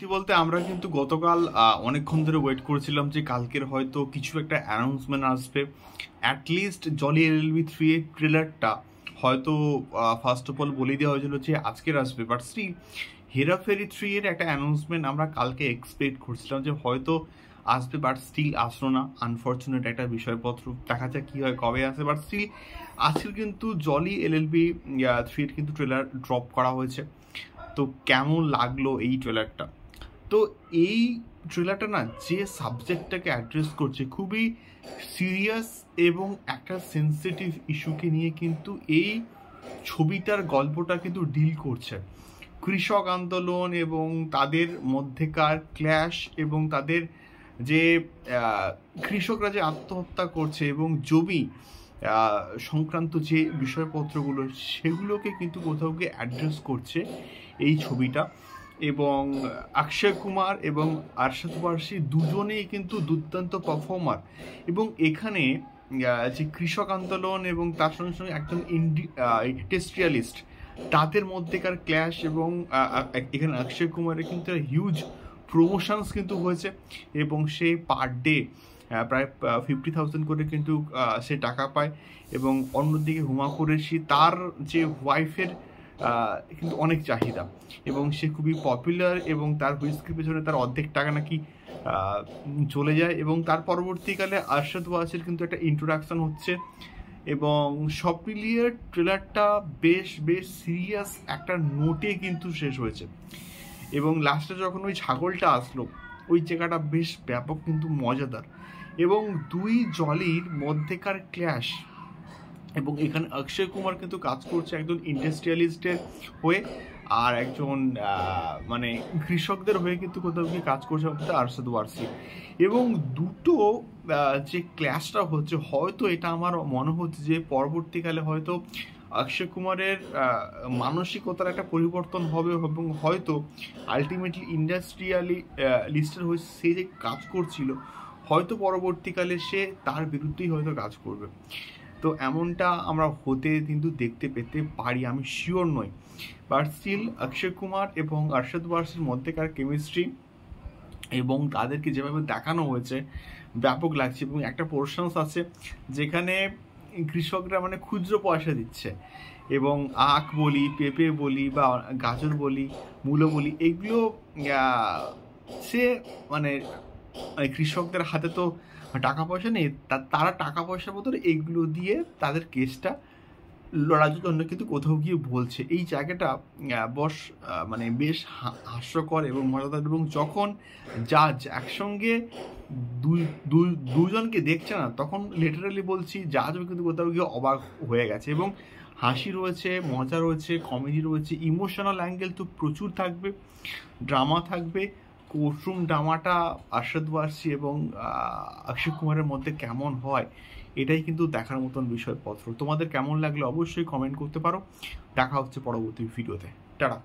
সত্যি বলতে আমরা কিন্তু গতকাল অনেকক্ষণ ধরে ওয়েট করেছিলাম যে কালকের হয়তো কিছু একটা অ্যানাউন্সমেন্ট আসবে। অ্যাটলিস্ট জলি LLB 3 এর ট্রেলারটা হয়তো ফার্স্ট অফ অল বলে দেওয়া হয়েছিল যে আজকের আসবে, বাট স্টিল হেরাফেরি 3 এর একটা অ্যানাউন্সমেন্ট আমরা কালকে এক্সপেক্ট করছিলাম যে হয়তো আসবে, বাট স্টিল আসলো না। আনফর্চুনেট একটা বিষয়পত্র, দেখা যাক কী হয়, কবে আসে। বাট স্টিল আজকে কিন্তু জলি LLB 3 এর কিন্তু ট্রেলার ড্রপ করা হয়েছে। তো কেমন লাগলো এই ট্রেলারটা? তো এই ট্রেলারটা না যে সাবজেক্টটাকে অ্যাড্রেস করছে, খুবই সিরিয়াস এবং একটা সেন্সিটিভ ইস্যুকে নিয়ে কিন্তু এই ছবিটার গল্পটা কিন্তু ডিল করছে। কৃষক আন্দোলন এবং তাদের মধ্যেকার ক্ল্যাশ এবং তাদের যে কৃষকরা যে আত্মহত্যা করছে এবং জমি সংক্রান্ত যে বিষয়পত্রগুলো, সেগুলোকে কিন্তু কোথাও গিয়ে অ্যাড্রেস করছে এই ছবিটা। এবং অক্ষয় কুমার এবং আরশাদ ওয়ারসি দুজনেই কিন্তু দুর্দান্ত পারফর্মার। এবং এখানে যে কৃষক আন্দোলন এবং তার সঙ্গে সঙ্গে একজন ইন্ডাস্ট্রিয়ালিস্ট, তাদের মধ্যেকার ক্ল্যাশ এবং এখানে অক্ষয় কুমারের কিন্তু হিউজ প্রমোশনস কিন্তু হয়েছে এবং সে পার ডে প্রায় 50,000 করে কিন্তু সে টাকা পায়। এবং অন্যদিকে হুমা কুরেশি, তার যে ওয়াইফের কিন্তু অনেক চাহিদা এবং সে খুবই পপুলার এবং তার হুইস্কির পেছনে তার অর্ধেক টাকা নাকি চলে যায়। এবং তার পরবর্তীকালে আরশাদ ওয়ারসির কিন্তু একটা ইন্ট্রোডাকশন হচ্ছে এবং সব মিলিয়ে ট্রেলারটা বেশ বেশ সিরিয়াস একটা নোটে কিন্তু শেষ হয়েছে। এবং লাস্টে যখন ওই ছাগলটা আসলো, ওই জায়গাটা বেশ ব্যাপক কিন্তু মজাদার। এবং দুই জলির মধ্যেকার ক্ল্যাশ, এবং এখানে অক্ষয় কুমার কিন্তু কাজ করছে একজন ইন্ডাস্ট্রিয়ালিস্টের হয়ে, আর একজন মানে কৃষকদের হয়ে কিন্তু কোথাও গিয়ে কাজ করছে আরশাদ ওয়ারসি। এবং দুটো যে ক্ল্যাশটা হচ্ছে, হয়তো এটা আমার মনে হচ্ছে যে পরবর্তীকালে হয়তো অক্ষয় কুমারের মানসিকতার একটা পরিবর্তন হবে এবং হয়তো আলটিমেটলি লিস্টের হয়ে সে যে কাজ করছিল, হয়তো পরবর্তীকালে সে তার বিরুদ্ধেই হয়তো কাজ করবে। তো এমনটা আমরা হতে কিন্তু দেখতে পেতে পারি, আমি শিওর নই। বাট স্টিল অক্ষয় কুমার এবং আরশাদ ওয়ারসির মধ্যেকার কেমিস্ট্রি এবং তাদেরকে যেভাবে দেখানো হয়েছে ব্যাপক লাগছে। এবং একটা পোর্শনস আছে যেখানে কৃষকরা মানে খুচরো পয়সা দিচ্ছে এবং আখ বলি, পেঁপে বলি বা গাজর বলি, মূলো বলি, এগুলো সে মানে কৃষকদের হাতে তো টাকা পয়সা নেই, তারা টাকা পয়সার বদলে এগুলো দিয়ে তাদের কেসটা লড়ার জন্য কিন্তু কোথাও গিয়ে বলছে। এই জায়গাটা বস মানে বেশ হাস্যকর এবং মজাদার। এবং যখন জাজ একসঙ্গে দুজনকে দেখছে না, তখন লিটারালি বলছি জাজও কিন্তু কোথাও গিয়ে অবাক হয়ে গেছে। এবং হাসি রয়েছে, মজা রয়েছে, কমেডি রয়েছে, ইমোশনাল অ্যাঙ্গেল তো প্রচুর থাকবে, ড্রামা থাকবে। কোর্টরুম ড্রামাটা আরশাদ ওয়ারসি এবং অক্ষয় কুমারের মধ্যে কেমন হয়, এটাই কিন্তু দেখার মতন বিষয়পত্র। তোমাদের কেমন লাগলো অবশ্যই কমেন্ট করতে পারো। দেখা হচ্ছে পরবর্তী ভিডিওতে। টাটা।